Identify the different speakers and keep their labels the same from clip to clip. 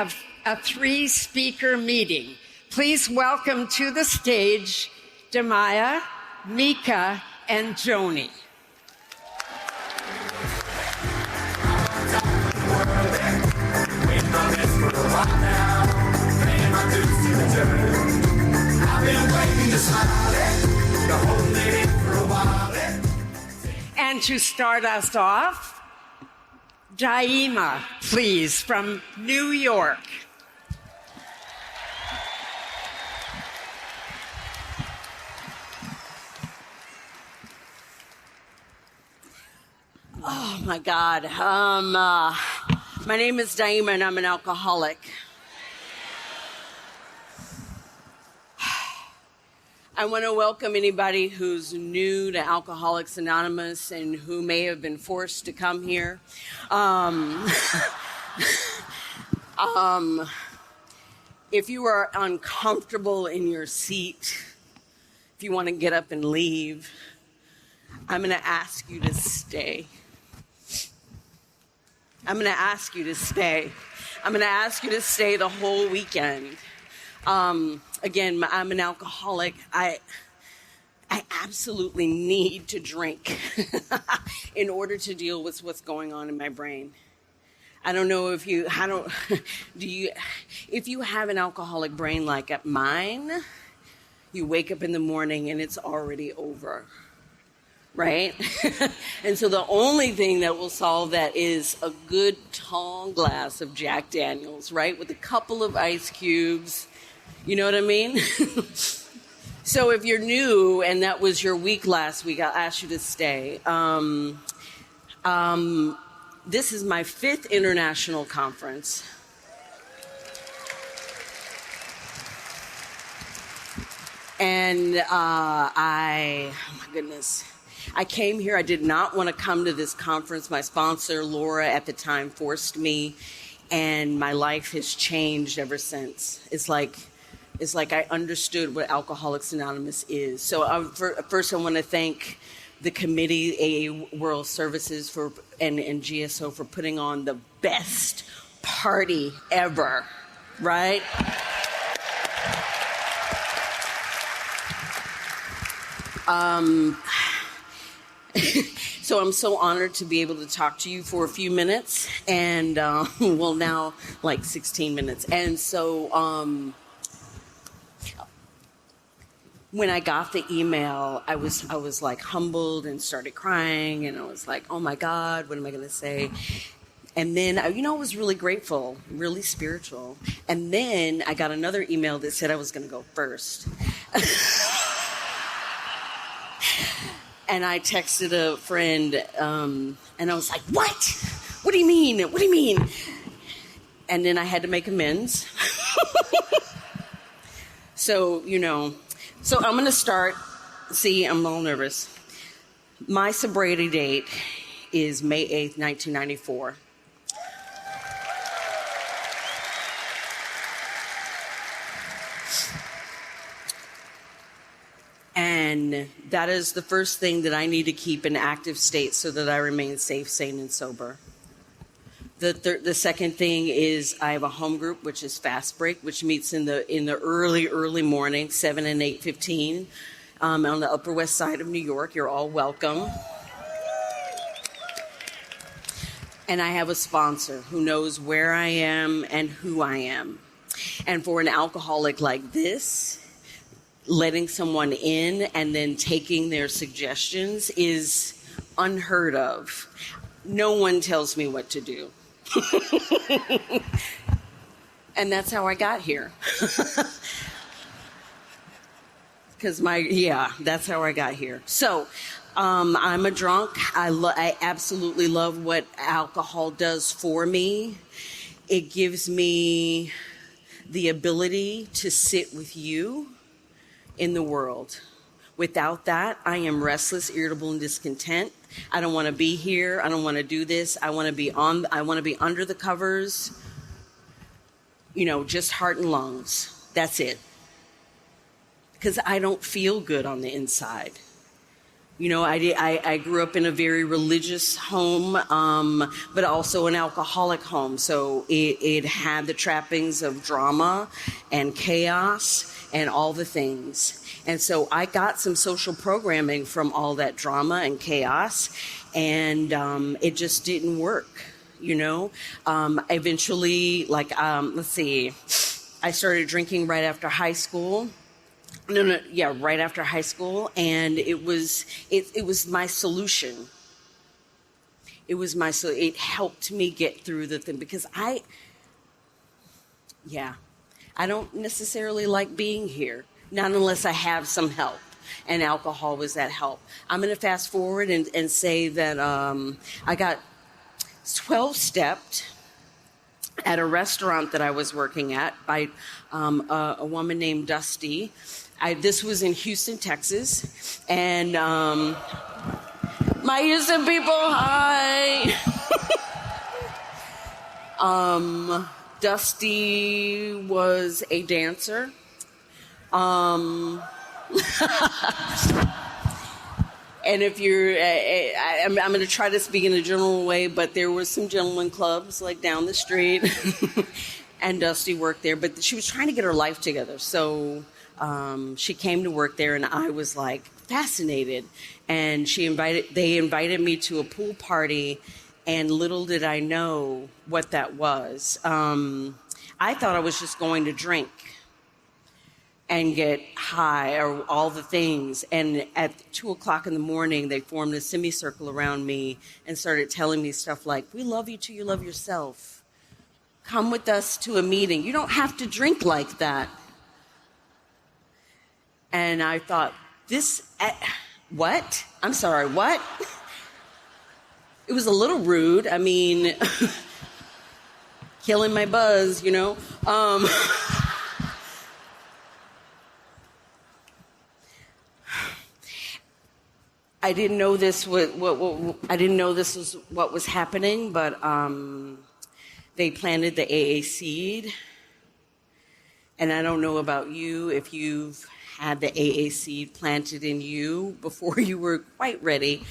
Speaker 1: Of a three-speaker meeting. Please welcome to the stage Demia, Mika, and Joanie. And to start us off, Demia, please, from New York.
Speaker 2: Oh my God. My name is Demia and I'm an alcoholic. I want to welcome anybody who's new to Alcoholics Anonymous and who may have been forced to come here. If you are uncomfortable in your seat, if you want to get up and leave, I'm going to ask you to stay. I'm going to ask you to stay. I'm going to ask you to stay the whole weekend. Again, I'm an alcoholic. I absolutely need to drink in order to deal with what's going on in my brain. I don't know if you have an alcoholic brain like mine, you wake up in the morning and it's already over. Right? And so the only thing that will solve that is a good tall glass of Jack Daniels, right? With a couple of ice cubes. You know what I mean? So if you're new and that was your week last week, I'll ask you to stay. This is my 5th international conference. And oh my goodness. I came here. I did not want to come to this conference. My sponsor, Laura, at the time forced me, and my life has changed ever since. It's like I understood what Alcoholics Anonymous is. So first I want to thank the committee, AA World Services and GSO for putting on the best party ever, right? So I'm so honored to be able to talk to you for a few minutes, and well, now like 16 minutes. And so when I got the email, I was like humbled and started crying, and I was like, oh my God, what am I going to say? And then, I was really grateful, really spiritual. And then I got another email that said I was going to go first. And I texted a friend, and I was like, what? What do you mean? What do you mean? And then I had to make amends. So I'm going to start. See, I'm all nervous. My sobriety date is May 8th, 1994. And that is the first thing that I need to keep in active state so that I remain safe, sane, and sober. The second thing is I have a home group, which is Fast Break, which meets in the early morning, 7 and 8:15, on the Upper West Side of New York. You're all welcome. And I have a sponsor who knows where I am and who I am. And for an alcoholic like this, letting someone in and then taking their suggestions is unheard of. No one tells me what to do. And that's how I got here. That's how I got here. So, I'm a drunk. I absolutely love what alcohol does for me. It gives me the ability to sit with you in the world. Without that, I am restless, irritable, and discontent. I don't want to be here. I don't want to do this. I want to be under the covers. Just heart and lungs. That's it. Because I don't feel good on the inside. You know, I grew up in a very religious home, but also an alcoholic home. So it had the trappings of drama and chaos and all the things. And so I got some social programming from all that drama and chaos, and it just didn't work, you know. Eventually, I started drinking right after high school. Right after high school, and it was my solution. It helped me get through the thing because I don't necessarily like being here, not unless I have some help, and alcohol was that help. I'm going to fast forward and say that I got 12-stepped at a restaurant that I was working at by a woman named Dusty. This was in Houston, Texas, and my Houston people, hi. Dusty was a dancer. And if you're, I'm going to try to speak in a general way, but there were some gentlemen clubs like down the street, and Dusty worked there. But she was trying to get her life together, so she came to work there, and I was like fascinated. And they invited me to a pool party, and little did I know what that was. I thought I was just going to drink and get high or all the things. And at 2:00 in the morning, they formed a semicircle around me and started telling me stuff like, "We love you till you love yourself. Come with us to a meeting. You don't have to drink like that." And I thought, what? I'm sorry, what? It was a little rude. I mean, killing my buzz, you know. I didn't know this was what was happening, but they planted the AA seed. And I don't know about you if you've had the AA seed planted in you before you were quite ready.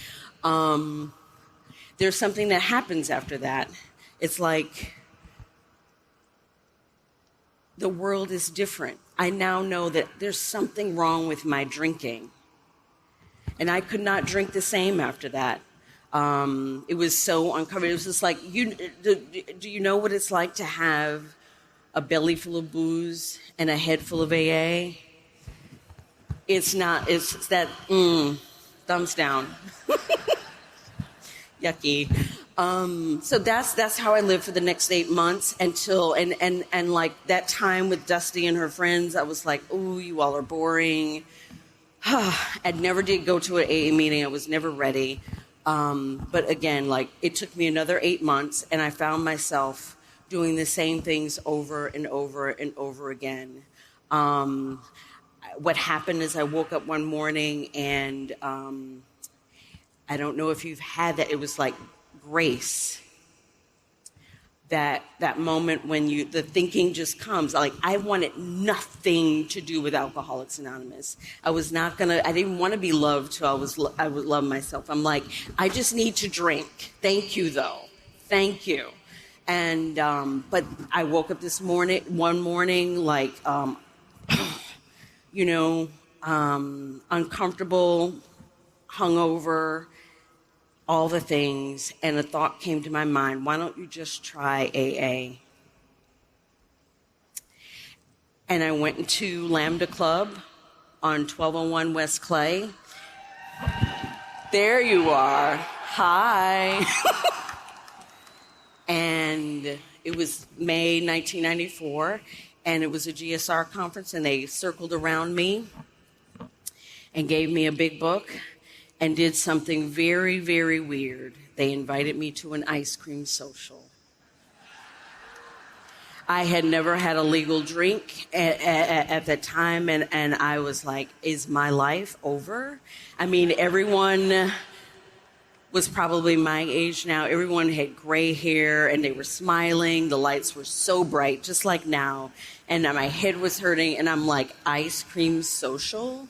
Speaker 2: There's something that happens after that. It's like the world is different. I now know that there's something wrong with my drinking. And I could not drink the same after that. It was so uncomfortable. It was just like, do you know what it's like to have a belly full of booze and a head full of AA? It's that, thumbs down. Yucky. So that's how I lived for the next 8 months until, and like that time with Dusty and her friends, I was like, ooh, you all are boring. I never did go to an AA meeting. I was never ready. But again, like it took me another 8 months, and I found myself doing the same things over and over and over again. What happened is I woke up one morning, and I don't know if you've had that. It was like grace. That moment when the thinking just comes. Like I wanted nothing to do with Alcoholics Anonymous. I didn't want to be loved till I would love myself. I'm like, I just need to drink. Thank you though. Thank you. And, but I woke up one morning, like, uncomfortable, hungover, all the things, and a thought came to my mind, why don't you just try AA? And I went into Lambda Club on 1201 West Clay. There you are. Hi. And it was May 1994, and it was a GSR conference, and they circled around me and gave me a big book and did something very, very weird. They invited me to an ice cream social. I had never had a legal drink at that time, and I was like, is my life over? I mean, everyone was probably my age now. Everyone had gray hair, and they were smiling. The lights were so bright, just like now. And my head was hurting, and I'm like, ice cream social?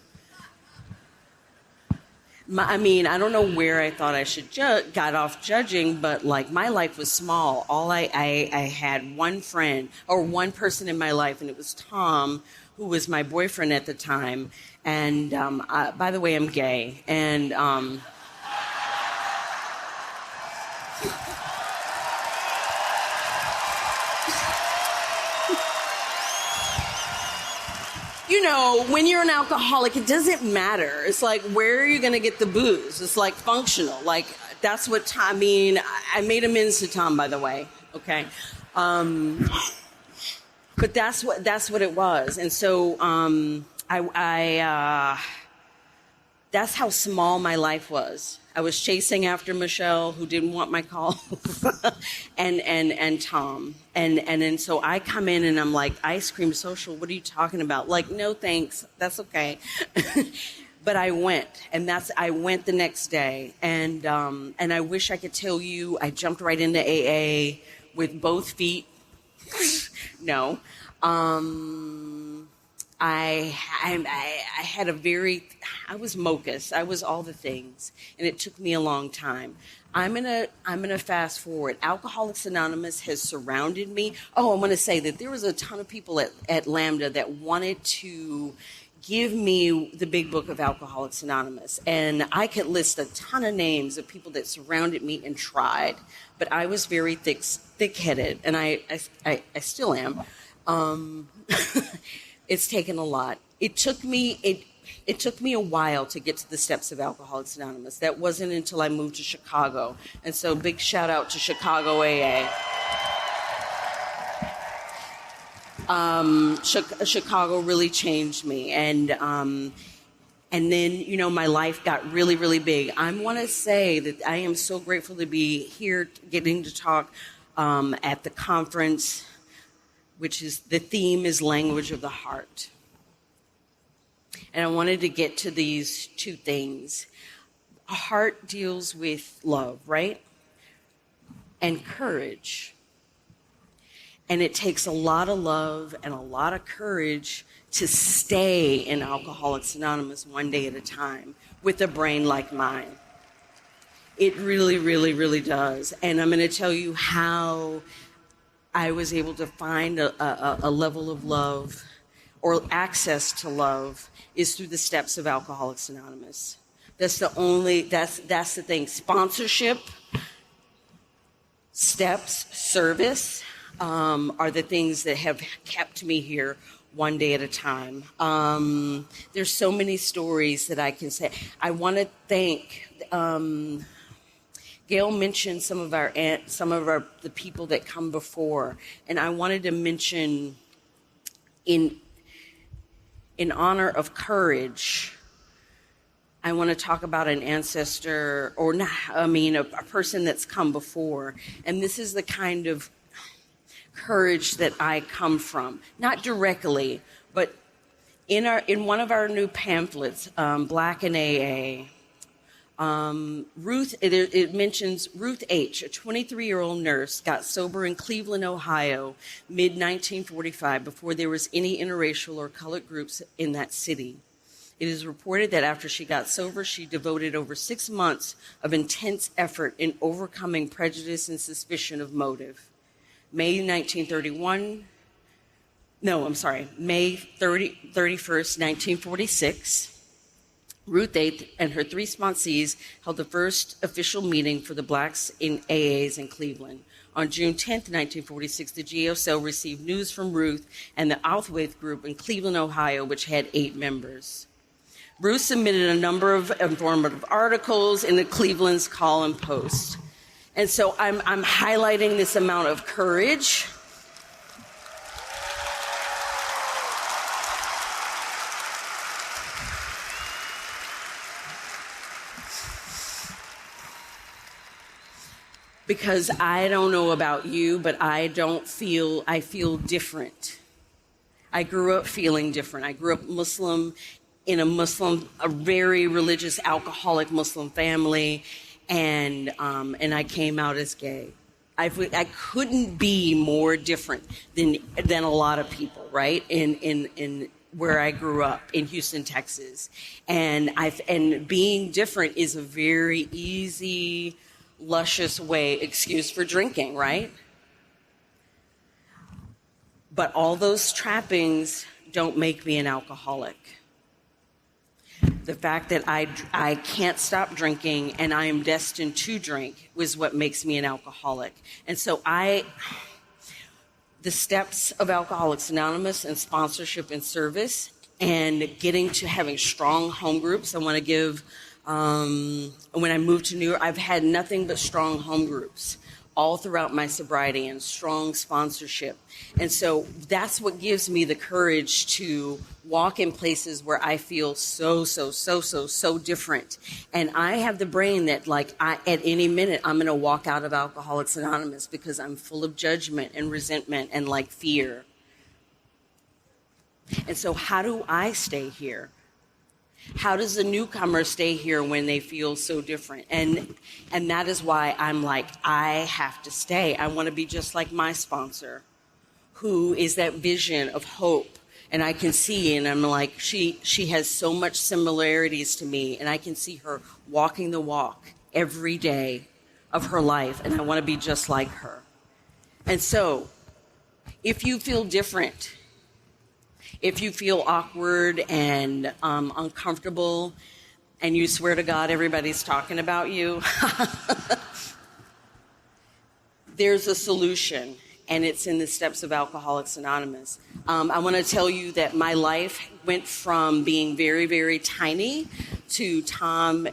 Speaker 2: I mean, I don't know where I thought I should got off judging, but like my life was small. I had one friend or one person in my life, and it was Tom, who was my boyfriend at the time. And by the way, I'm gay. And you know, when you're an alcoholic, it doesn't matter. It's like, where are you going to get the booze? It's like functional. Like, that's what Tom, I mean, I made amends to Tom, by the way. Okay. But that's what it was. And so, that's how small my life was. I was chasing after Michelle, who didn't want my call, and Tom. And so I come in and I'm like, ice cream social, what are you talking about? Like, no thanks, that's okay. But I went, and I went the next day. And I wish I could tell you I jumped right into AA with both feet. No. I was Mocus. I was all the things, and it took me a long time. I'm gonna fast forward. Alcoholics Anonymous has surrounded me. Oh, I want to say that there was a ton of people at Lambda that wanted to give me the big book of Alcoholics Anonymous, and I could list a ton of names of people that surrounded me and tried, but I was very thick-headed, and I still am. It's taken a lot. It took me a while to get to the steps of Alcoholics Anonymous. That wasn't until I moved to Chicago. And so big shout out to Chicago AA. Chicago really changed me. And then, you know, my life got really, really big. I want to say that I am so grateful to be here getting to talk at the conference, which is, the theme is language of the heart. And I wanted to get to these two things. A heart deals with love, right? And courage. And it takes a lot of love and a lot of courage to stay in Alcoholics Anonymous one day at a time with a brain like mine. It really, really, really does. And I'm going to tell you how I was able to find a level of love or access to love is through the steps of Alcoholics Anonymous. That's the thing. Sponsorship, steps, service are the things that have kept me here one day at a time. There's so many stories that I can say. I want to thank Gail mentioned some of the people that come before, and I wanted to mention in honor of courage, I want to talk about an ancestor, a person that's come before, and this is the kind of courage that I come from, not directly, but in one of our new pamphlets, Black in AA. It mentions Ruth H., a 23-year-old nurse, got sober in Cleveland, Ohio, mid-1945, before there was any interracial or colored groups in that city. It is reported that after she got sober, she devoted over 6 months of intense effort in overcoming prejudice and suspicion of motive. May 31st, 1946, Ruth H. and her 3 sponsees held the first official meeting for the blacks in AAs in Cleveland. On June 10th, 1946, the GO cell received news from Ruth and the Outhwaite group in Cleveland, Ohio, which had 8 members. Ruth submitted a number of informative articles in the Cleveland's Call and Post. And so I'm highlighting this amount of courage. Because I don't know about you, but I feel different. I grew up feeling different. I grew up Muslim in a very religious, alcoholic Muslim family, and I came out as gay. I couldn't be more different than a lot of people, right? In where I grew up in Houston, Texas. And being different is a very easy, luscious excuse for drinking, right? But all those trappings don't make me an alcoholic. The fact that I can't stop drinking and I am destined to drink was what makes me an alcoholic. And so the steps of Alcoholics Anonymous and sponsorship and service and getting to having strong home groups. I want to give, when I moved to New York, I've had nothing but strong home groups all throughout my sobriety and strong sponsorship. And so that's what gives me the courage to walk in places where I feel so different. And I have the brain that at any minute, I'm going to walk out of Alcoholics Anonymous because I'm full of judgment and resentment and fear. And so how do I stay here? How does a newcomer stay here when they feel so different? And that is why I'm I have to stay. I want to be just like my sponsor, who is that vision of hope. And I can see, and I'm she has so much similarities to me, and I can see her walking the walk every day of her life, and I want to be just like her. And so, if you feel different, if you feel awkward and uncomfortable, and you swear to God everybody's talking about you, there's a solution, and it's in the steps of Alcoholics Anonymous. I want to tell you that my life went from being very, very tiny to Tom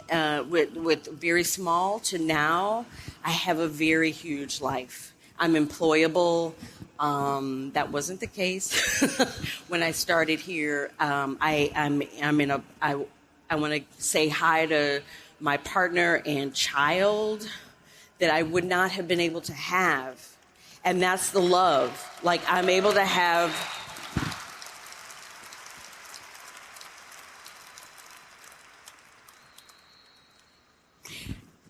Speaker 2: with very small to now I have a very huge life. I'm employable. That wasn't the case when I started here. I want to say hi to my partner and child that I would not have been able to have. And that's the love. I'm able to have.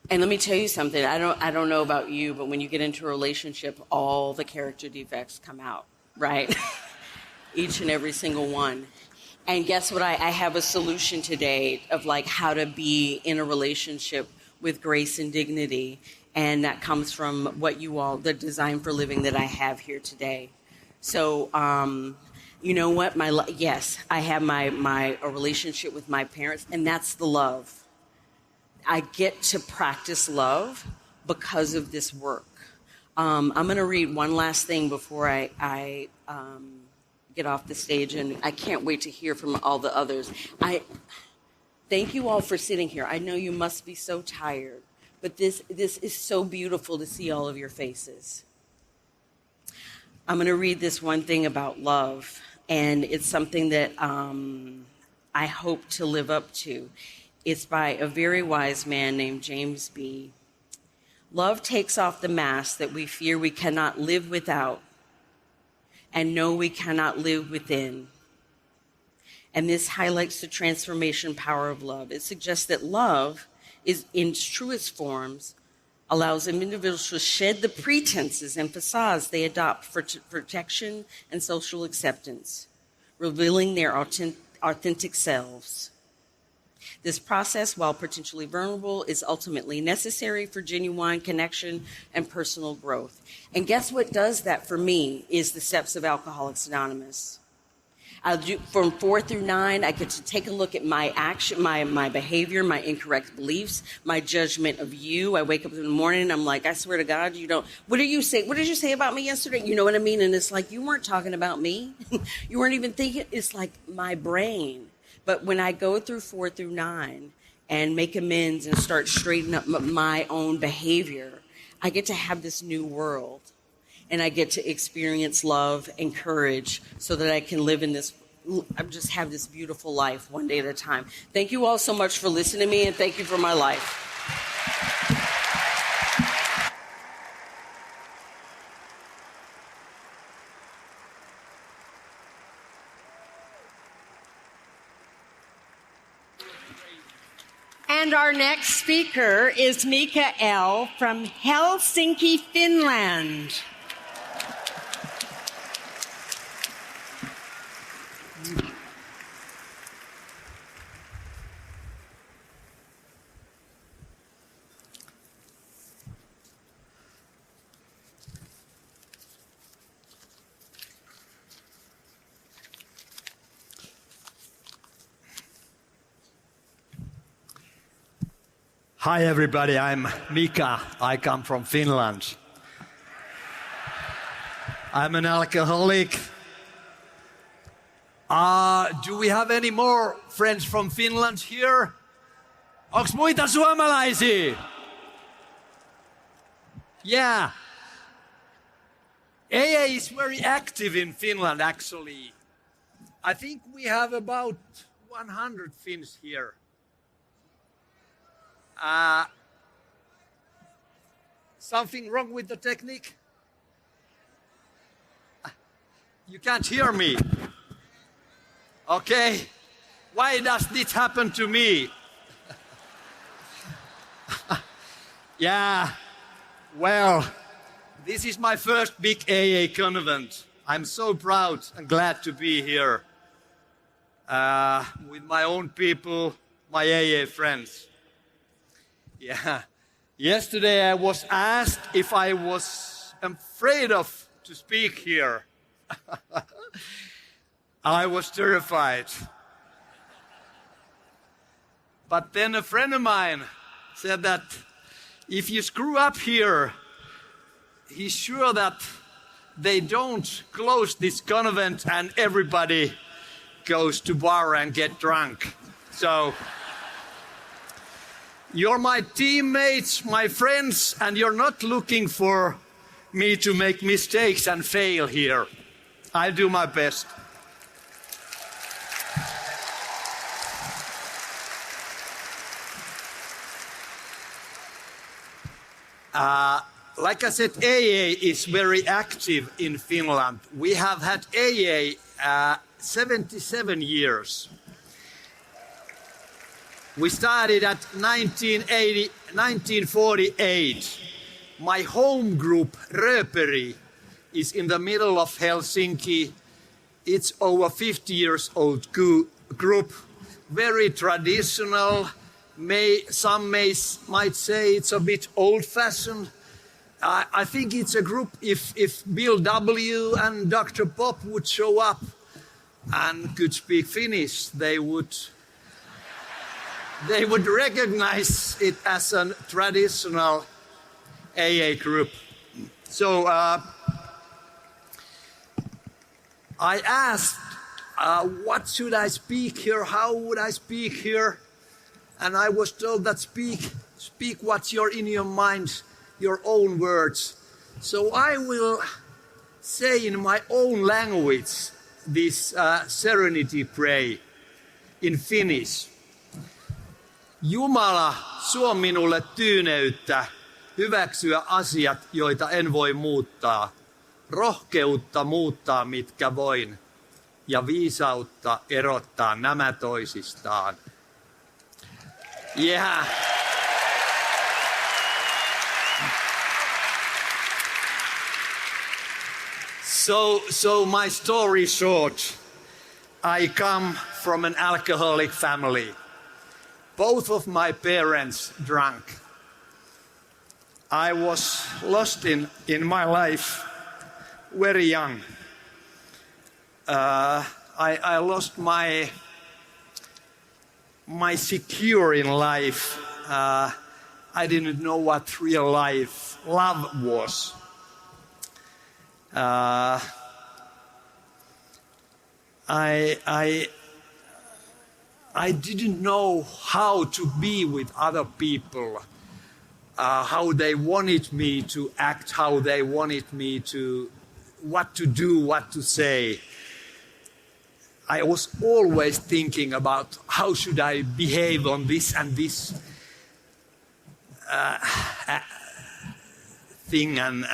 Speaker 2: And let me tell you something. I don't know about you, but when you get into a relationship, all the character defects come out, right? Each and every single one. And guess what? I have a solution today of how to be in a relationship with grace and dignity. And that comes from the design for living that I have here today. So, you know what? Yes, I have a relationship with my parents, and that's the love. I get to practice love because of this work. I'm going to read one last thing before I get off the stage, and I can't wait to hear from all the others. Thank you all for sitting here. I know you must be so tired, but this is so beautiful to see all of your faces. I'm going to read this one thing about love, and it's something that I hope to live up to. It's by a very wise man named James B. Love takes off the mask that we fear we cannot live without and know we cannot live within. And this highlights the transformation power of love. It suggests that love is, in its truest forms, allows individuals to shed the pretenses and facades they adopt for protection and social acceptance, revealing their authentic selves. This process, while potentially vulnerable, is ultimately necessary for genuine connection and personal growth. And guess what does that for me is the steps of Alcoholics Anonymous. I'll do from 4 through 9. I get to take a look at my action, my behavior, my incorrect beliefs, my judgment of you. I wake up in the morning and I'm I swear to God, you don't. What did you say? What did you say about me yesterday? You know what I mean? And it's you weren't talking about me. You weren't even thinking. It's my brain. But when I go through 4 through 9 and make amends and start straightening up my own behavior, I get to have this new world. And I get to experience love and courage so that I can live in this, just have this beautiful life one day at a time. Thank you all so much for listening to me, and thank you for my life.
Speaker 1: And our next speaker is Mika L. from Helsinki, Finland.
Speaker 3: Hi everybody, I'm Mika. I come from Finland. I'm an alcoholic. Do we have any more friends from Finland here? Onks muita suomalaisia? Yeah. AA is very active in Finland actually. I think we have about 100 Finns here. Something wrong with the technique? You can't hear me. Okay. Why does this happen to me? Yeah. Well, this is my first big AA convent. I'm so proud and glad to be here with my own people, my AA friends. Yeah. Yesterday I was asked if I was afraid of to speak here. I was terrified. But then a friend of mine said that if you screw up here, he's sure that they don't close this convent and everybody goes to bar and get drunk. So you're my teammates, my friends, and you're not looking for me to make mistakes and fail here. I'll do my best. Like I said, AA is very active in Finland. We have had AA 77 years. We started at 1948. My home group, Röperi, is in the middle of Helsinki. It's over 50 years old group, very traditional. Some might say it's a bit old-fashioned. I think it's a group, if Bill W. and Dr. Bob would show up and could speak Finnish, they would recognize it as a traditional AA group. So I asked, what should I speak here? How would I speak here? And I was told that speak what's in your mind, your own words. So I will say in my own language this serenity prayer in Finnish. Jumala, suo minulle tyyneyttä, hyväksyä asiat, joita en voi muuttaa, rohkeutta muuttaa, mitkä voin, ja viisautta erottaa nämä toisistaan. Yeah. So my story short, I come from an alcoholic family. Both of my parents drank. I was lost in my life very young. I lost my secure in life. I didn't know what real love was. I didn't know how to be with other people, how they wanted me to act, how they wanted me to, what to do, what to say. I was always thinking about how should I behave on this and this thing, and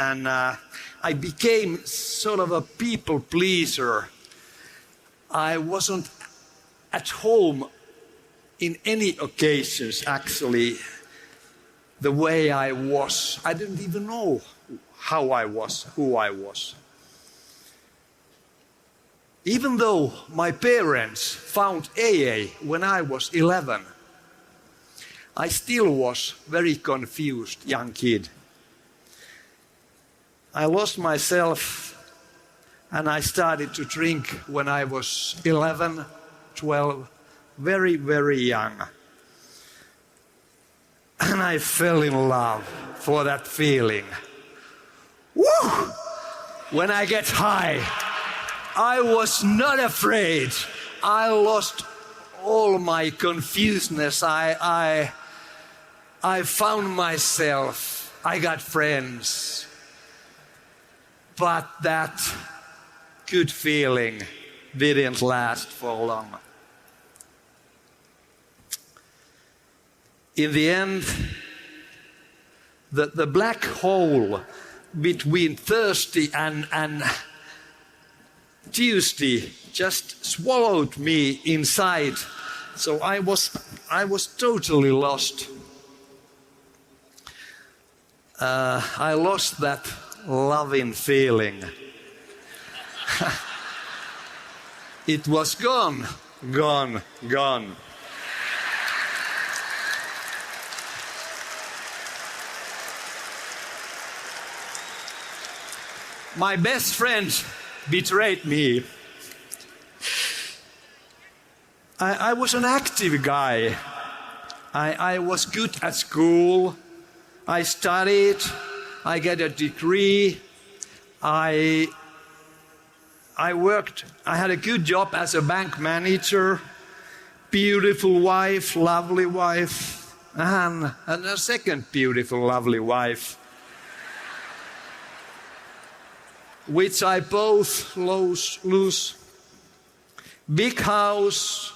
Speaker 3: I became sort of a people pleaser. I wasn't at home in any occasions, actually, the way I was. I didn't even know how I was, who I was. Even though my parents found AA when I was 11, I still was very confused young kid. I lost myself and I started to drink when I was 11, 12, very, very young. And I fell in love for that feeling. Woo! When I get high, I was not afraid. I lost all my confusedness. I found myself. I got friends. But that good feeling didn't last for long. In the end, the black hole between Thursday and Tuesday just swallowed me inside. So I was totally lost. I lost that loving feeling. It was gone. My best friend betrayed me. I was an active guy. I was good at school. I studied. I got a degree. I worked. I had a good job as a bank manager. Beautiful wife, lovely wife, and a second beautiful, lovely wife, which I both lose. Big house,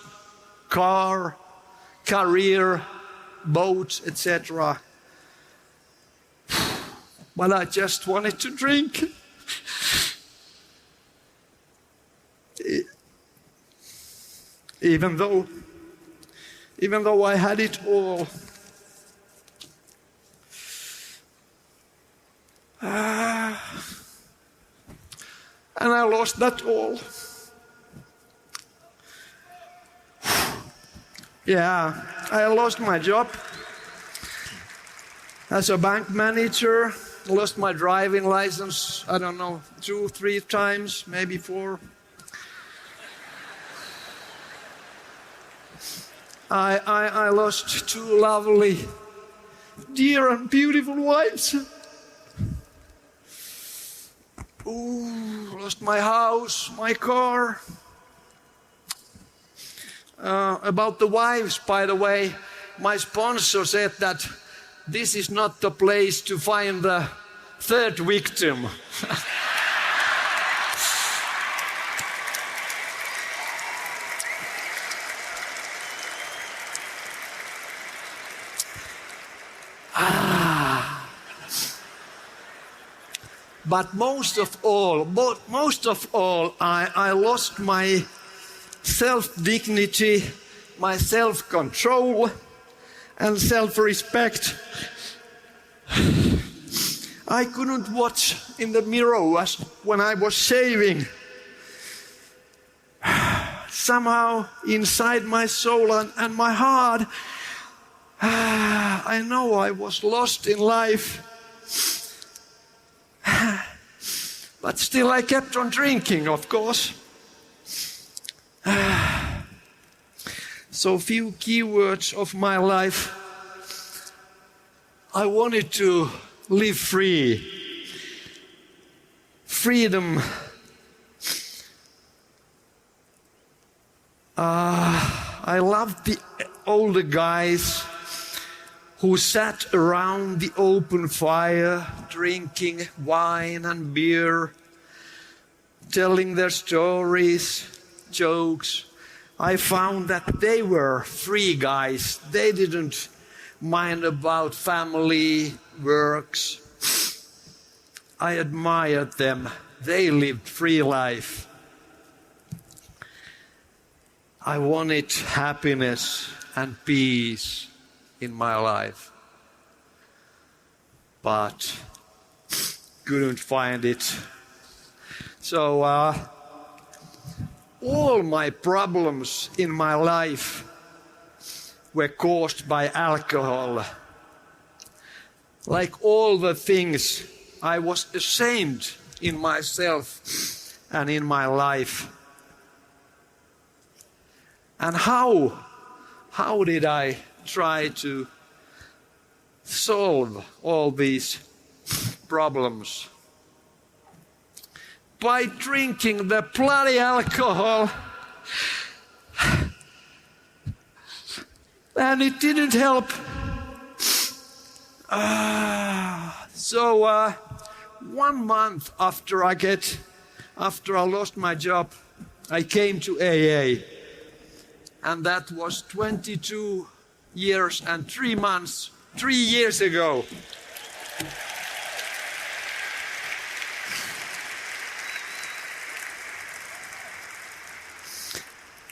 Speaker 3: car, career, boat, etc. But I just wanted to drink. Even though I had it all. And I lost that all. Yeah, I lost my job as a bank manager. Lost my driving license, I don't know, 2, 3 times, maybe 4. I lost 2 lovely, dear and beautiful wives. Ooh, lost my house, my car. About the wives, by the way, my sponsor said that this is not the place to find the third victim. But most of all, I lost my self-dignity, my self-control, and self-respect. I couldn't watch in the mirror when I was shaving. Somehow, inside my soul and my heart, I know I was lost in life. But still I kept on drinking, of course. So few keywords of my life. I wanted to live free. Freedom. I loved the older guys who sat around the open fire, drinking wine and beer, telling their stories, jokes. I found that they were free guys. They didn't mind about family, works. I admired them. They lived free life. I wanted happiness and peace in my life, but couldn't find it. So all my problems in my life were caused by alcohol. Like all the things, I was ashamed in myself and in my life. And how did I try to solve all these problems? By drinking the bloody alcohol. And it didn't help. So 1 month after I lost my job, I came to AA. And that was 22 years and 3 months, 3 years ago.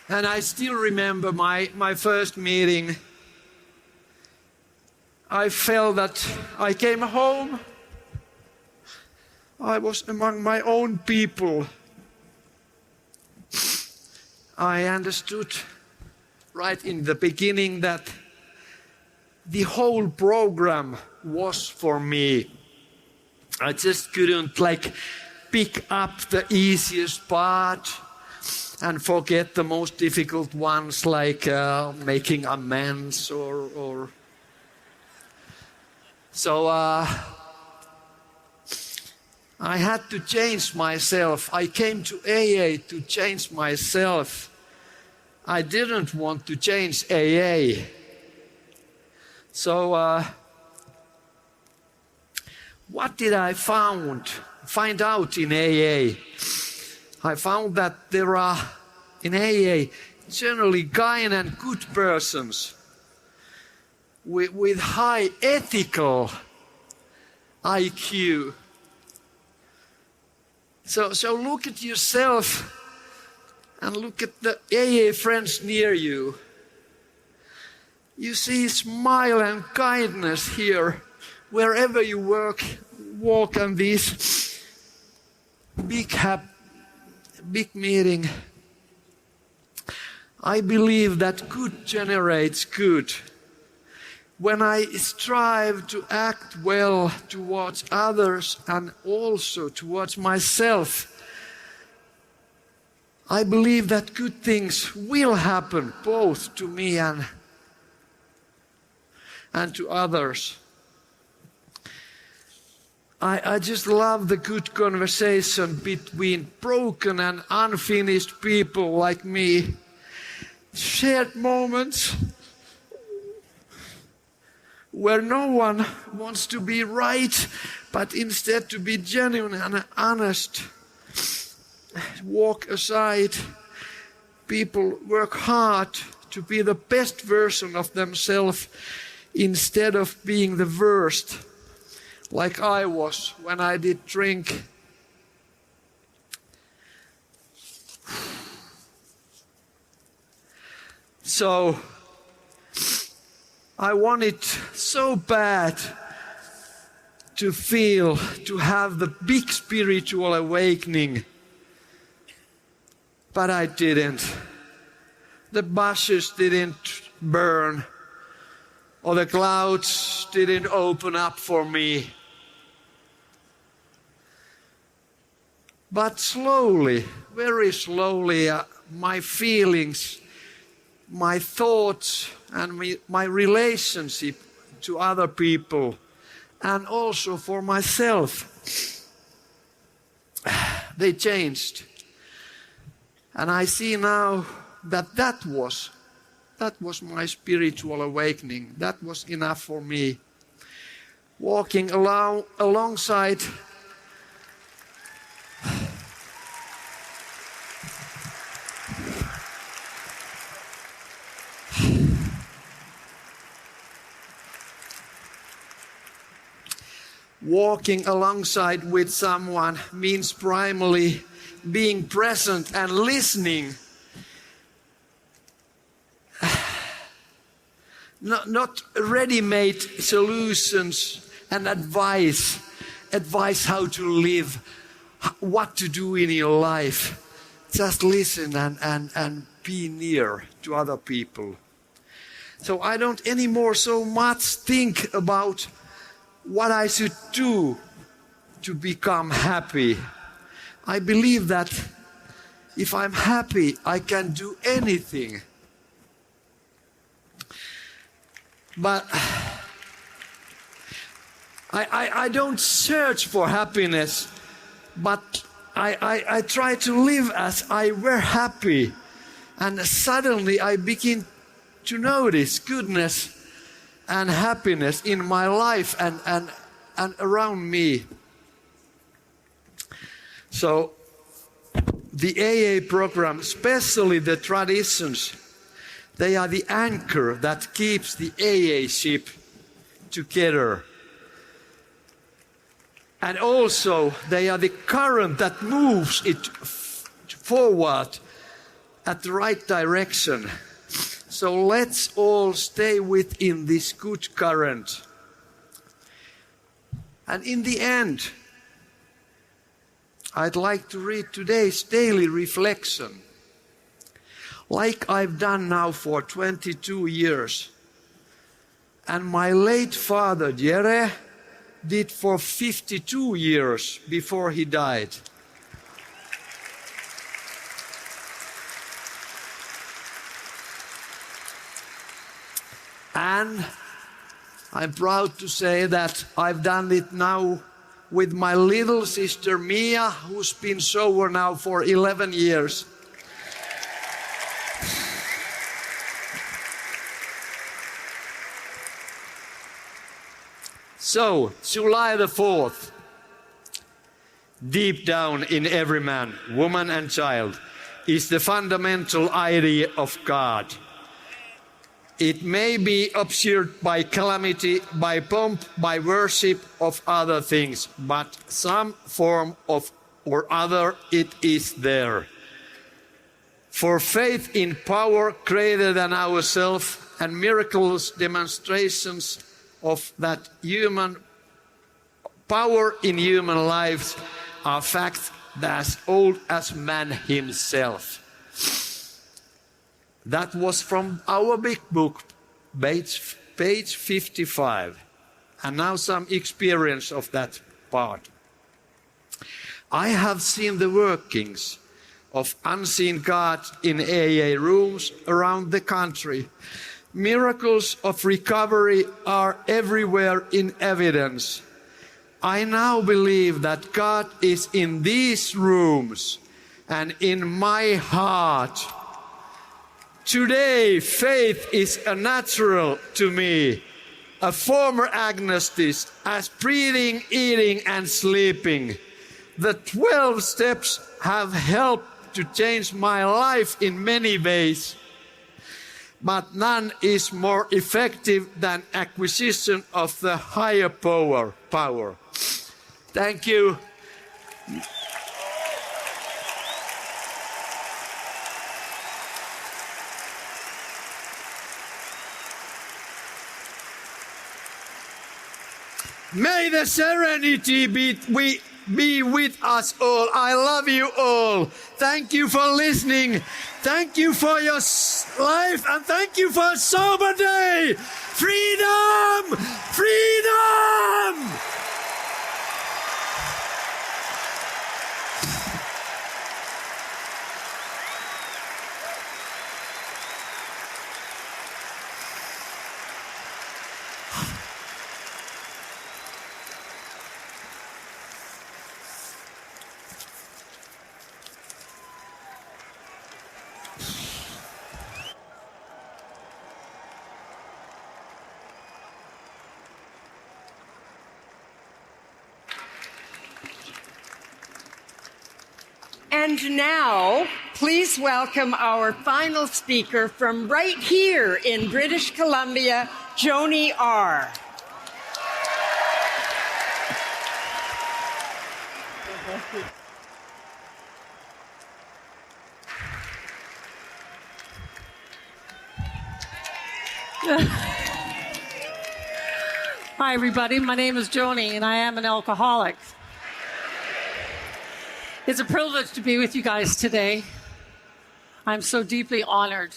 Speaker 3: And I still remember my first meeting. I felt that I came home. I was among my own people. I understood right in the beginning that the whole program was for me. I just couldn't pick up the easiest part and forget the most difficult ones, like making amends or. So I had to change myself. I came to AA to change myself. I didn't want to change AA. So what did I find out in AA? I found that there are in AA generally kind and good persons with high ethical IQ. So look at yourself and look at the AA friends near you. You see smile and kindness here wherever you walk on this big meeting. I believe that good generates good. When I strive to act well towards others and also towards myself, I believe that good things will happen both to me and to others. I just love the good conversation between broken and unfinished people like me. Shared moments where no one wants to be right, but instead to be genuine and honest. Walk aside. People work hard to be the best version of themselves instead of being the worst, like I was when I did drink. So I wanted so bad to have the big spiritual awakening, but I didn't. The bushes didn't burn, or the clouds didn't open up for me. But slowly, very slowly, my feelings, my thoughts, and my relationship to other people, and also for myself, they changed. And I see now that was my spiritual awakening. That was enough for me. Walking alongside with someone means primarily being present and listening. Not ready-made solutions and advice how to live, what to do in your life. Just listen and be near to other people. So I don't anymore so much think about what I should do to become happy. I believe that if I'm happy, I can do anything. But I don't search for happiness, but I try to live as I were happy. And suddenly I begin to notice goodness and happiness in my life and around me. So the AA program, especially the traditions, they are the anchor that keeps the AA ship together. And also they are the current that moves it forward at the right direction. So let's all stay within this good current. And in the end, I'd like to read today's daily reflection, like I've done now for 22 years. And my late father, Jere, did for 52 years before he died. And I'm proud to say that I've done it now with my little sister Mia, who's been sober now for 11 years. So, July the 4th, deep down in every man, woman and child, is the fundamental idea of God. It may be obscured by calamity, by pomp, by worship of other things, but some form of or other it is there. For faith in power greater than ourselves and miraculous demonstrations of that human power in human lives are facts as old as man himself. That was from our big book, page 55. And now some experience of that part. I have seen the workings of unseen God in AA rooms around the country. Miracles of recovery are everywhere in evidence. I now believe that God is in these rooms and in my heart. Today, faith is a natural to me, a former agnostic, as breathing, eating, and sleeping. The 12 steps have helped to change my life in many ways, but none is more effective than acquisition of the higher power. Thank you. May the serenity be with us all. I love you all. Thank you for listening. Thank you for your life and thank you for a sober day. Freedom! Freedom!
Speaker 1: And now, please welcome our final speaker from right here in British Columbia, Joanie R.
Speaker 4: Hi, everybody. My name is Joanie, and I am an alcoholic. It's a privilege to be with you guys today. I'm so deeply honored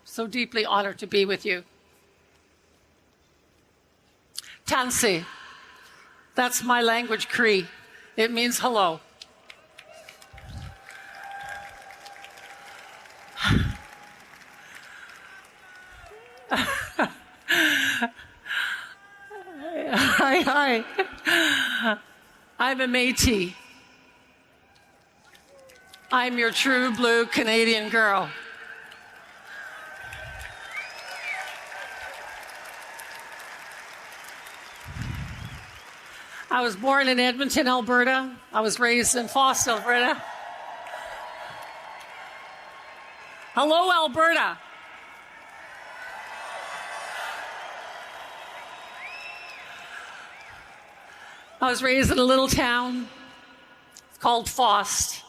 Speaker 4: to be with you. Tansi, that's my language, Cree. It means hello. right. I'm a Métis. I'm your true blue Canadian girl. I was born in Edmonton, Alberta. I was raised in Foss, Alberta. Hello, Alberta. I was raised in a little town called Foss.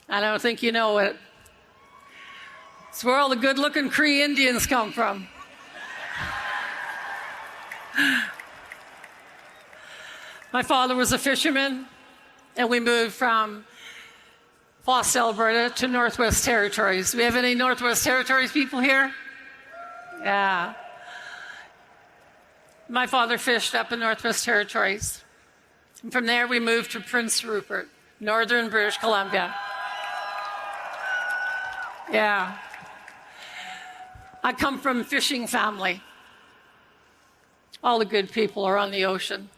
Speaker 4: I don't think you know it. It's where all the good-looking Cree Indians come from. My father was a fisherman, and we moved from Foss, Alberta to Northwest Territories. Do we have any Northwest Territories people here? Yeah. My father fished up in Northwest Territories. And from there, we moved to Prince Rupert, northern British Columbia. Yeah. I come from a fishing family. All the good people are on the ocean.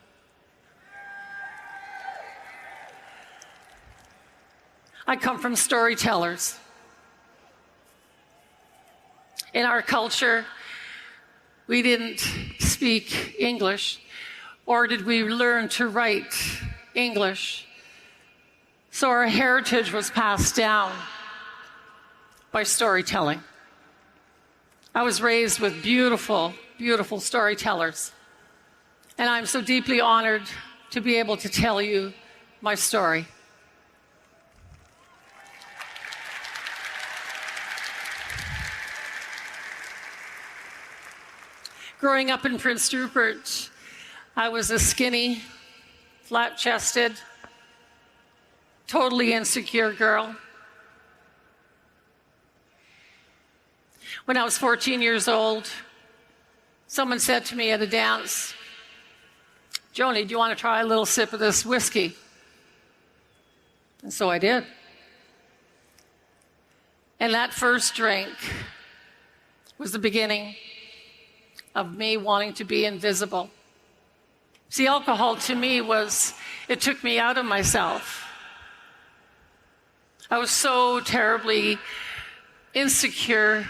Speaker 4: I come from storytellers. In our culture, we didn't speak English, or did we learn to write English. So our heritage was passed down by storytelling. I was raised with beautiful, beautiful storytellers. And I'm so deeply honored to be able to tell you my story. Growing up in Prince Rupert, I was a skinny, flat-chested, totally insecure girl. When I was 14 years old, someone said to me at a dance, "Joanie, do you want to try a little sip of this whiskey?" And so I did. And that first drink was the beginning of me wanting to be invisible. See, alcohol to me it took me out of myself. I was so terribly insecure,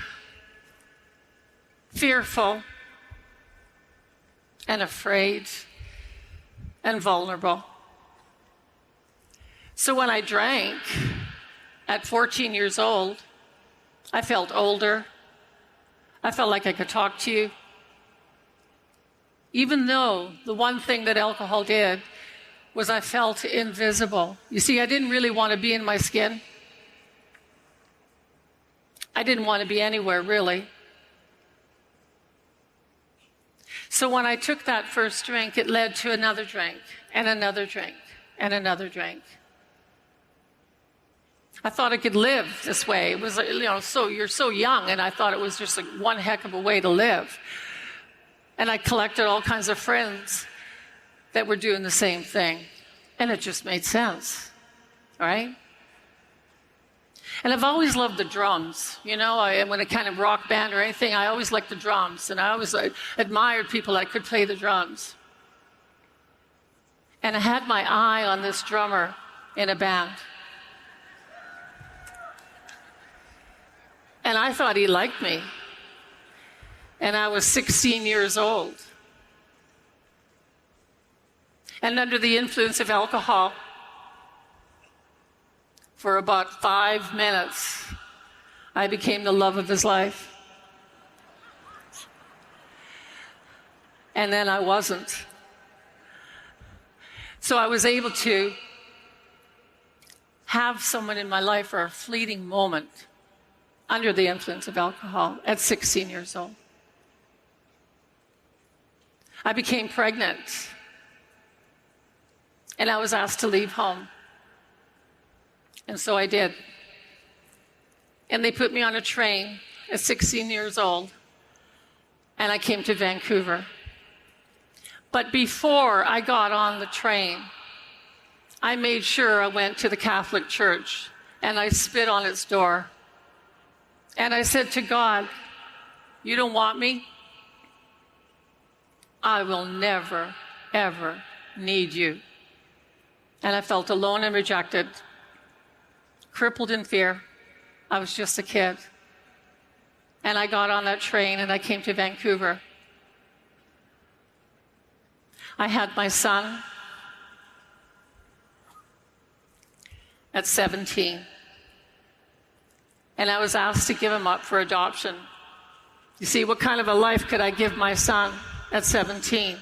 Speaker 4: fearful, and afraid, and vulnerable. So when I drank at 14 years old, I felt older. I felt like I could talk to you. Even though the one thing that alcohol did was I felt invisible. You see, I didn't really want to be in my skin. I didn't want to be anywhere, really. So when I took that first drink, it led to another drink, and another drink, and another drink. I thought I could live this way. It was, so you're so young, and I thought it was just like one heck of a way to live. And I collected all kinds of friends that were doing the same thing. And it just made sense, right? And I've always loved the drums. When a kind of rock band or anything, I always liked the drums. And I always admired people that could play the drums. And I had my eye on this drummer in a band. And I thought he liked me. And I was 16 years old. And under the influence of alcohol, for about 5 minutes, I became the love of his life. And then I wasn't. So I was able to have someone in my life for a fleeting moment under the influence of alcohol at 16 years old. I became pregnant, and I was asked to leave home. And so I did. And they put me on a train at 16 years old, and I came to Vancouver. But before I got on the train, I made sure I went to the Catholic Church, and I spit on its door. And I said to God, "You don't want me? I will never, ever need you. And I felt alone and rejected, crippled in fear. I was just a kid. And I got on that train and I came to Vancouver. I had my son at 17. And I was asked to give him up for adoption. You see, what kind of a life could I give my son at 17?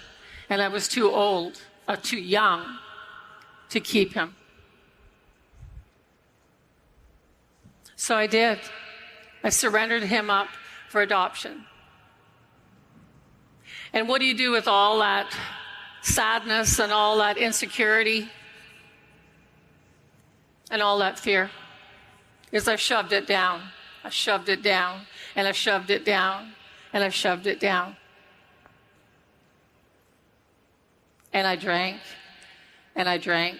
Speaker 4: And I was too old, too young to keep him. So I did. I surrendered him up for adoption. And what do you do with all that sadness and all that insecurity and all that fear? Is I shoved it down. I shoved it down, and I shoved it down, and I shoved it down. And I drank, and I drank,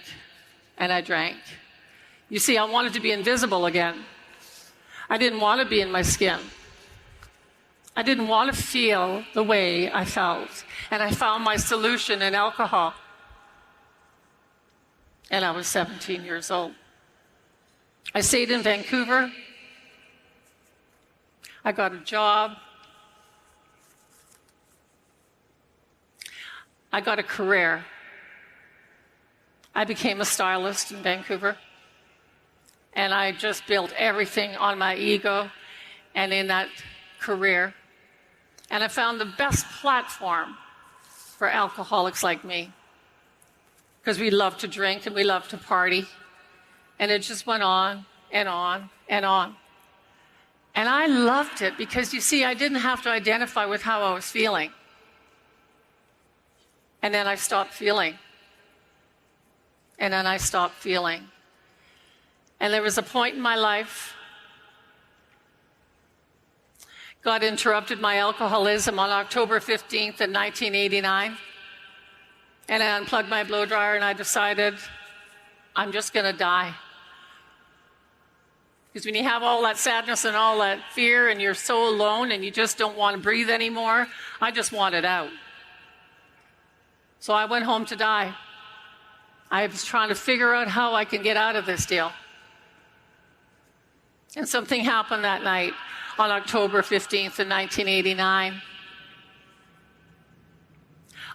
Speaker 4: and I drank. You see, I wanted to be invisible again. I didn't want to be in my skin. I didn't want to feel the way I felt. And I found my solution in alcohol. And I was 17 years old. I stayed in Vancouver. I got a job. I got a career. I became a stylist in Vancouver. And I just built everything on my ego and in that career. And I found the best platform for alcoholics like me. Because we love to drink and we love to party. And it just went on and on and on. And I loved it because, you see, I didn't have to identify with how I was feeling. And then I stopped feeling. And then I stopped feeling. And there was a point in my life, God interrupted my alcoholism on October 15th in 1989. And I unplugged my blow dryer and I decided, I'm just going to die. Because when you have all that sadness and all that fear and you're so alone and you just don't want to breathe anymore, I just want it out. So I went home to die. I was trying to figure out how I can get out of this deal. And something happened that night on October 15th in 1989.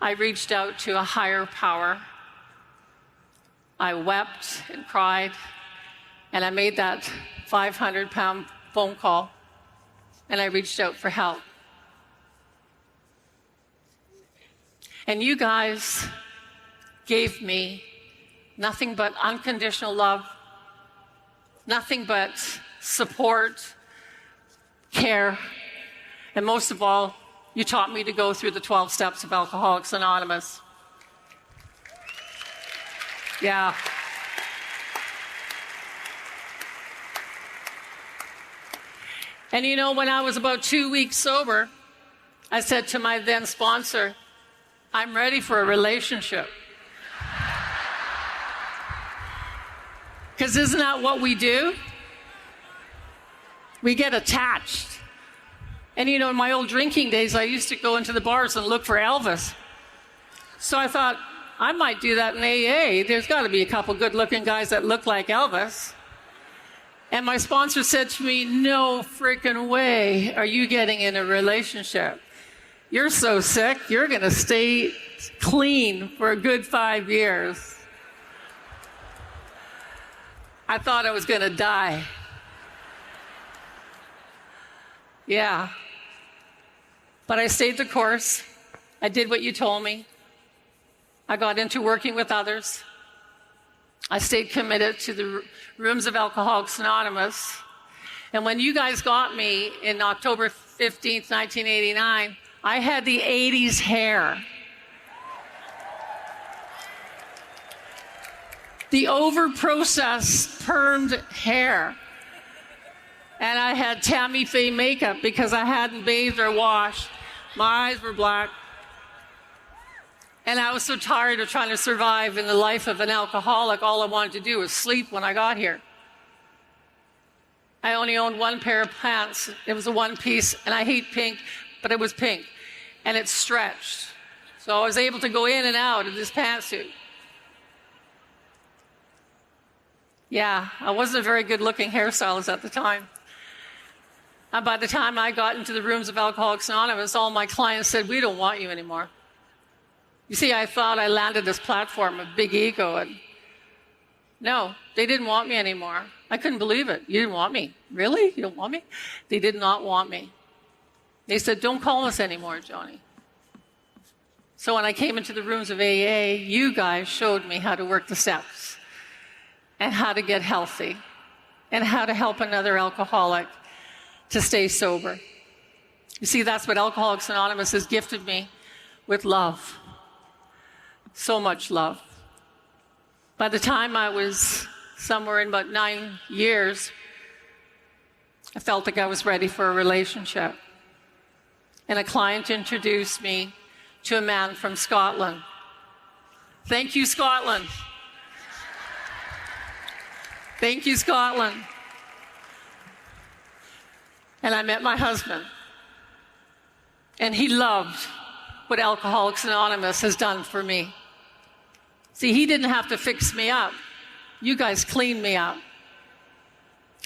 Speaker 4: I reached out to a higher power. I wept and cried, and I made that 500-pound phone call, and I reached out for help. And you guys gave me nothing but unconditional love, nothing but support, care, and most of all, you taught me to go through the 12 steps of Alcoholics Anonymous. Yeah. And you know, when I was about 2 weeks sober, I said to my then sponsor, I'm ready for a relationship. Because isn't that what we do? We get attached. And you know, in my old drinking days, I used to go into the bars and look for Elvis. So I thought, I might do that in AA. There's got to be a couple good-looking guys that look like Elvis. And my sponsor said to me, no freaking way are you getting in a relationship. You're so sick, you're going to stay clean for a good 5 years. I thought I was going to die. Yeah. But I stayed the course. I did what you told me. I got into working with others. I stayed committed to the rooms of Alcoholics Anonymous. And when you guys got me in October 15th, 1989, I had the 80s hair. The over-processed, permed hair. And I had Tammy Faye makeup because I hadn't bathed or washed. My eyes were black. And I was so tired of trying to survive in the life of an alcoholic. All I wanted to do was sleep when I got here. I only owned one pair of pants. It was a one-piece, and I hate pink, but it was pink. And it stretched. So I was able to go in and out of this pantsuit. Yeah, I wasn't a very good-looking hairstylist at the time. And by the time I got into the rooms of Alcoholics Anonymous, all my clients said, "We don't want you anymore." You see, I thought I landed this platform of big ego, and no, they didn't want me anymore. I couldn't believe it. You didn't want me? Really? You don't want me? They did not want me. They said, "Don't call us anymore, Joanie." So when I came into the rooms of AA, you guys showed me how to work the steps and how to get healthy and how to help another alcoholic to stay sober. You see, that's what Alcoholics Anonymous has gifted me with love. So much love. By the time I was somewhere in about 9 years, I felt like I was ready for a relationship. And a client introduced me to a man from Scotland. Thank you, Scotland. Thank you, Scotland. And I met my husband. And he loved what Alcoholics Anonymous has done for me. See, he didn't have to fix me up. You guys cleaned me up.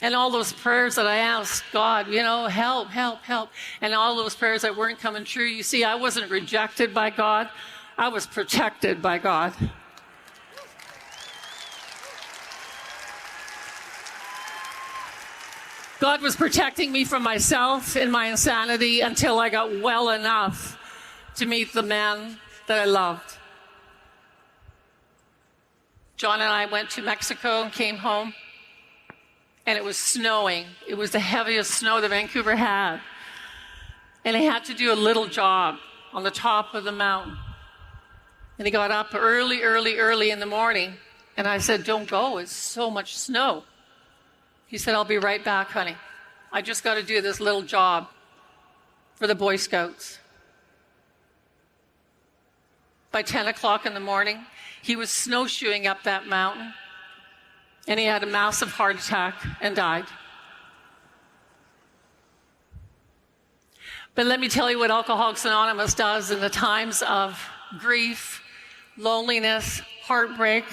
Speaker 4: And all those prayers that I asked God, help, help, help. And all those prayers that weren't coming true. You see, I wasn't rejected by God. I was protected by God. God was protecting me from myself and my insanity until I got well enough to meet the man that I loved. John and I went to Mexico and came home, and it was snowing. It was the heaviest snow that Vancouver had. And he had to do a little job on the top of the mountain. And he got up early in the morning, and I said, "Don't go, it's so much snow." He said, "I'll be right back, honey. I just got to do this little job for the Boy Scouts." By 10 o'clock in the morning, he was snowshoeing up that mountain, and he had a massive heart attack and died. But let me tell you what Alcoholics Anonymous does in the times of grief, loneliness, heartbreak.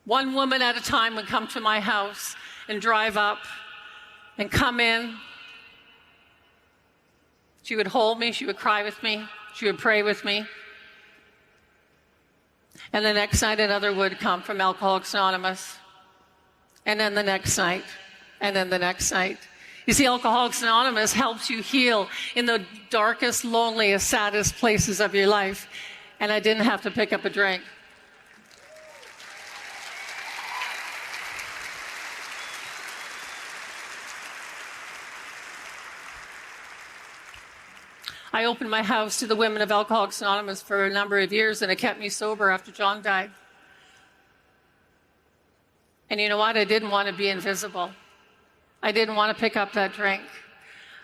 Speaker 4: One woman at a time would come to my house and drive up and come in. She would hold me, she would cry with me, she would pray with me. And the next night another would come from Alcoholics Anonymous. And then the next night, and then the next night. You see, Alcoholics Anonymous helps you heal in the darkest, loneliest, saddest places of your life. And I didn't have to pick up a drink. I opened my house to the women of Alcoholics Anonymous for a number of years, and it kept me sober after John died. And you know what? I didn't want to be invisible. I didn't want to pick up that drink.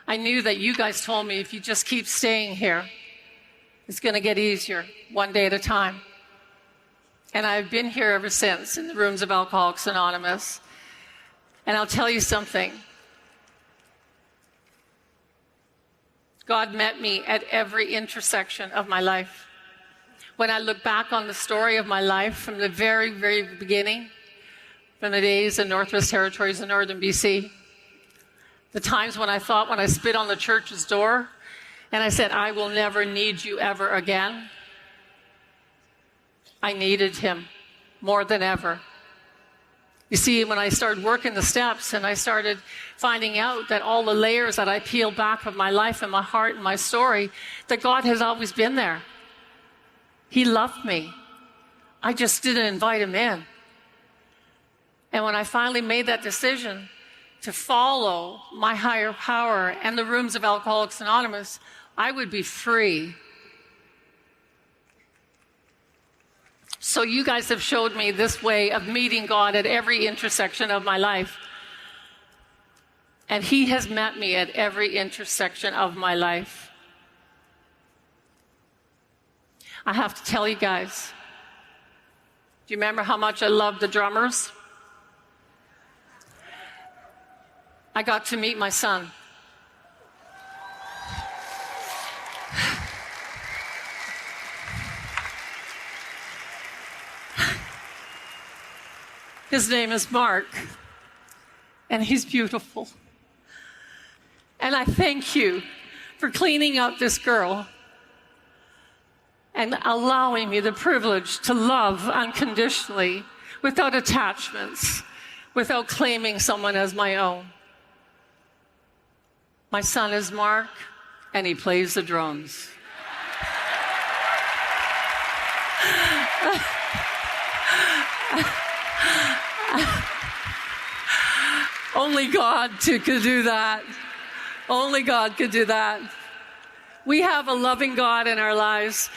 Speaker 4: I knew that you guys told me if you just keep staying here, it's going to get easier, one day at a time. And I've been here ever since in the rooms of Alcoholics Anonymous. And I'll tell you something. God met me at every intersection of my life. When I look back on the story of my life from the very, very beginning, from the days in Northwest Territories in Northern BC, the times when I thought when I spit on the church's door and I said, "I will never need you ever again," I needed him more than ever. You see, when I started working the steps and I started finding out that all the layers that I peeled back of my life and my heart and my story, that God has always been there. He loved me. I just didn't invite him in. And when I finally made that decision to follow my higher power and the rooms of Alcoholics Anonymous, I would be free. So you guys have showed me this way of meeting God at every intersection of my life. And he has met me at every intersection of my life. I have to tell you guys, do you remember how much I loved the drummers? I got to meet my son. His name is Mark, and he's beautiful. And I thank you for cleaning up this girl and allowing me the privilege to love unconditionally, without attachments, without claiming someone as my own. My son is Mark, and he plays the drums. Only God could do that. Only God could do that. We have a loving God in our lives,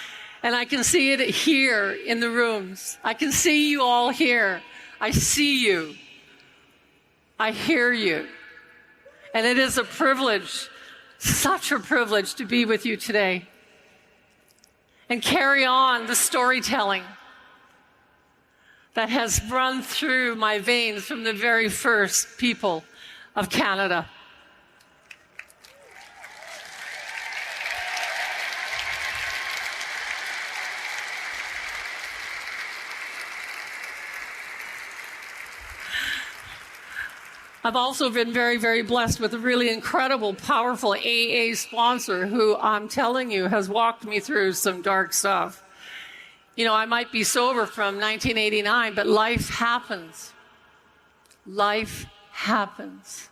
Speaker 4: and I can see it here in the rooms. I can see you all here. I see you. I hear you. And it is a privilege, such a privilege, to be with you today and carry on the storytelling that has run through my veins from the very first people of Canada. I've also been very, very blessed with a really incredible, powerful AA sponsor who, I'm telling you, has walked me through some dark stuff. You know, I might be sober from 1989, but life happens. Life happens.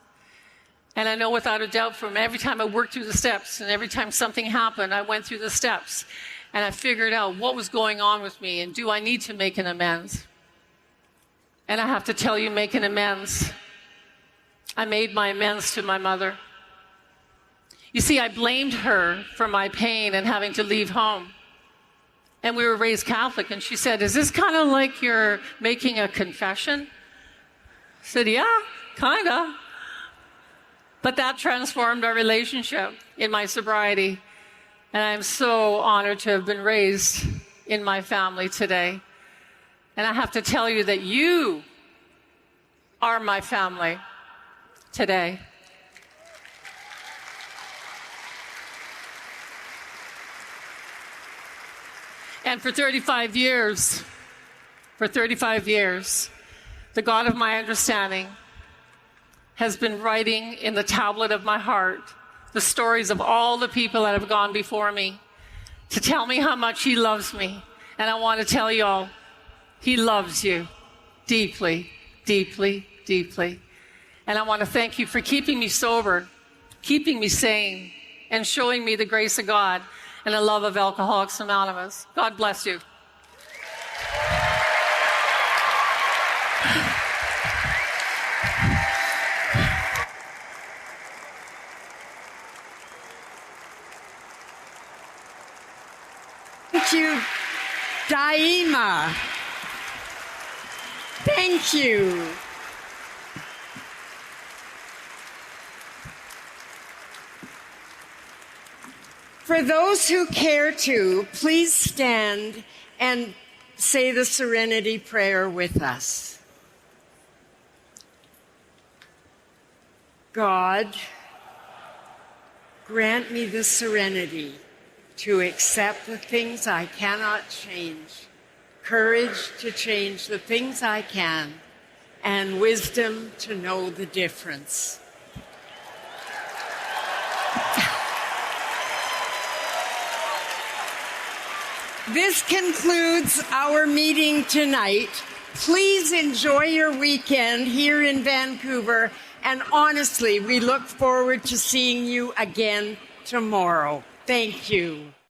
Speaker 4: And I know without a doubt from every time I worked through the steps and every time something happened, I went through the steps and I figured out what was going on with me and do I need to make an amends? And I have to tell you, making amends. I made my amends to my mother. You see, I blamed her for my pain and having to leave home. And we were raised Catholic, and she said, "Is this kind of like you're making a confession?" I said, "Yeah, kind of." But that transformed our relationship in my sobriety. And I'm so honored to have been raised in my family today. And I have to tell you that you are my family today. And for 35 years, the God of my understanding has been writing in the tablet of my heart the stories of all the people that have gone before me to tell me how much He loves me. And I want to tell you all, He loves you deeply, deeply, deeply. And I want to thank you for keeping me sober, keeping me sane, and showing me the grace of God and the love of Alcoholics Anonymous. God bless you.
Speaker 1: Thank you, Daima. Thank you. For those who care to, please stand and say the Serenity Prayer with us. God, grant me the serenity to accept the things I cannot change, courage to change the things I can, and wisdom to know the difference. This concludes our meeting tonight. Please enjoy your weekend here in Vancouver, and honestly, we look forward to seeing you again tomorrow. Thank you.